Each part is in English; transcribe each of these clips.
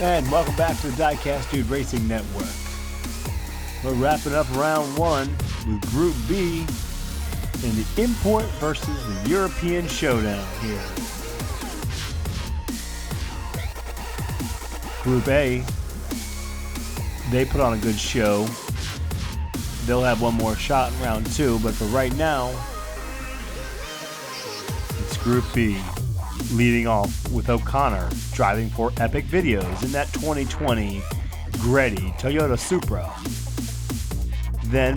And welcome back to the Diecast Dude Racing Network. We're wrapping up round one with Group B in the import versus the European showdown here. Group A, they put on a good show. They'll have one more shot in round two, but for right now, it's Group B. Leading off with O'Connor driving for Epic Videos in that 2020 Greddy Toyota Supra. Then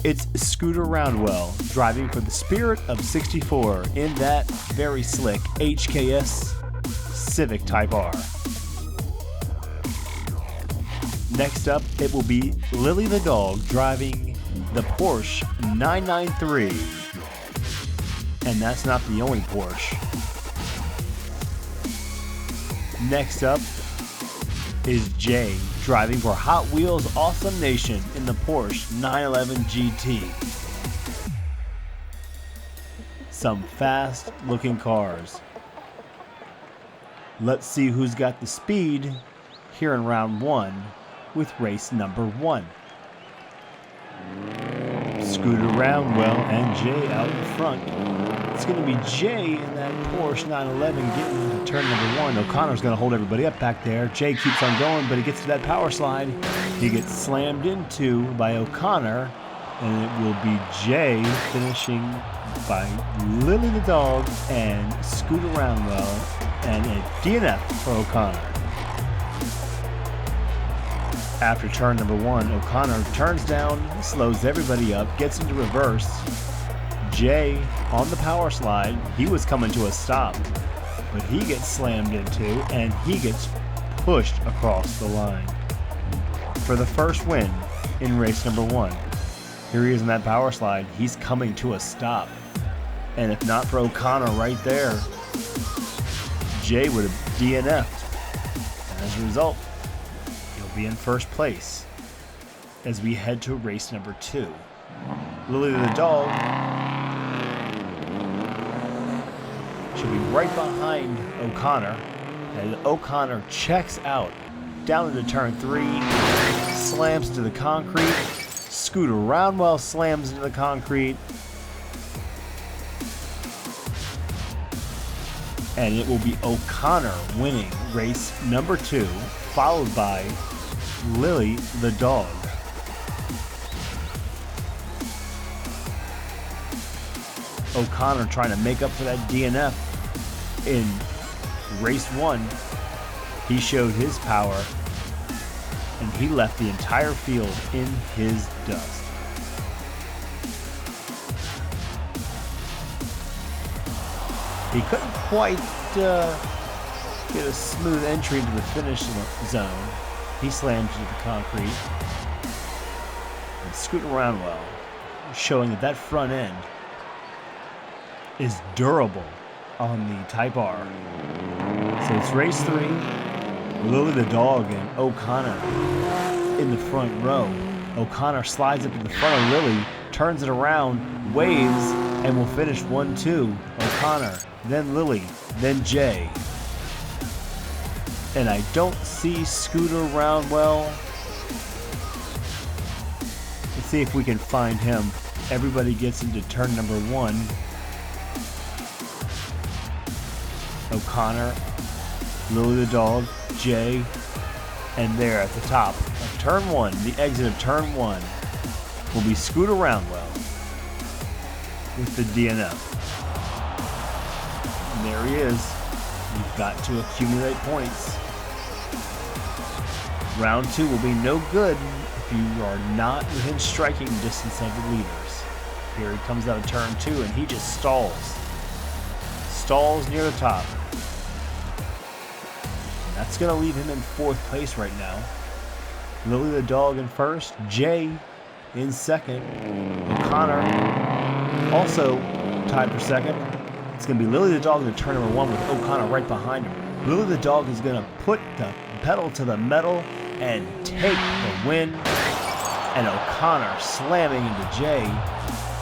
it's Scooter Roundwell driving for the Spirit of 64 in that very slick HKS Civic Type R. Next up, it will be Lily the Dog driving the Porsche 993. And that's not the only Porsche. Next up is Jay driving for Hot Wheels Awesome Nation in the Porsche 911 GT. Some fast looking cars. Let's see who's got the speed here in round one with race number one. Scooter Roundwell and Jay out in front. It's going to be Jay in that Porsche 911 getting into turn number one. O'Connor's going to hold everybody up back there. Jay keeps on going, but he gets to that power slide. He gets slammed into by O'Connor, and it will be Jay finishing by Lily the Dog and Scooter Roundwell, and a DNF for O'Connor. After turn number one, O'Connor turns down, slows everybody up, gets into reverse. Jay on the power slide, he was coming to a stop, but he gets slammed into and he gets pushed across the line for the first win in race number one. Here he is in that power slide. He's coming to a stop, and if not for O'Connor right there, Jay would have DNF'd. And as a result, he'll be in first place as we head to race number two. Lily the Dog should be right behind O'Connor, and O'Connor checks out down into turn three, slams into the concrete. Scooter Roundwell slams into the concrete, and it will be O'Connor winning race number two, followed by Lily the Dog. O'Connor trying to make up for that DNF in race one. He showed his power, and he left the entire field in his dust. He couldn't quite get a smooth entry into the finish zone. He slammed into the concrete. And Scooter Roundwell showing that that front end is durable on the Type R. So it's race three. Lily the Dog and O'Connor in the front row. O'Connor slides up to the front of Lily, turns it around, waves, and will finish 1-2. O'Connor, then Lily, then Jay. And I don't see Scooter Roundwell. Let's see if we can find him. Everybody gets into turn number one. O'Connor, Lily the Dog, Jay, and there at the top of turn one, the exit of turn one, will be Scooter Roundwell with the DNF. And there he is. You've got to accumulate points. Round two will be no good if you are not within striking distance of the leaders. Here he comes out of turn two, and he just stalls. Stalls near the top. That's going to leave him in fourth place right now. Lily the Dog in first. Jay in second. O'Connor also tied for second. It's going to be Lily the Dog in turn number one with O'Connor right behind him. Lily the Dog is going to put the pedal to the metal and take the win. And O'Connor slamming into Jay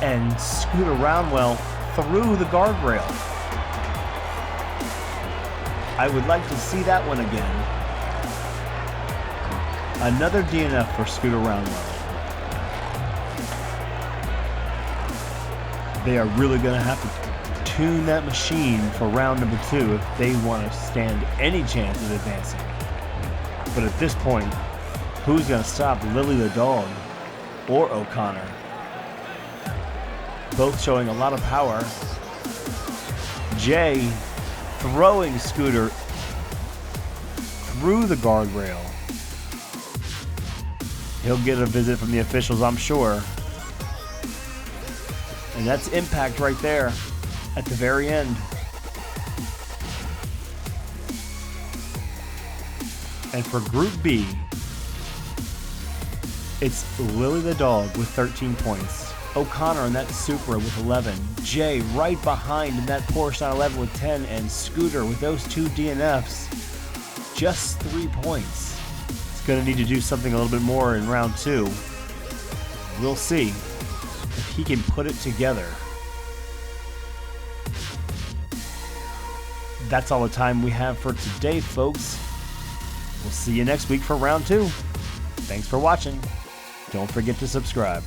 and Scooter Roundwell through the guardrail. I would like to see that one again. Another DNF for Scooter Roundwell. They are really going to have to tune that machine for round number 2 if they want to stand any chance of advancing. But at this point, who's going to stop Lily the dog or O'Connor? Both showing a lot of power. Jay throwing Scooter through the guardrail. He'll get a visit from the officials, I'm sure. And that's impact right there at the very end. And for Group B, it's Lily the dog with 13 points. O'Connor in that Supra with 11. Jay right behind in that Porsche 911 with 10. And Scooter with those 2 DNFs. Just 3 points. He's going to need to do something a little bit more in round 2. We'll see if he can put it together. That's all the time we have for today, folks. We'll see you next week for round 2. Thanks for watching. Don't forget to subscribe.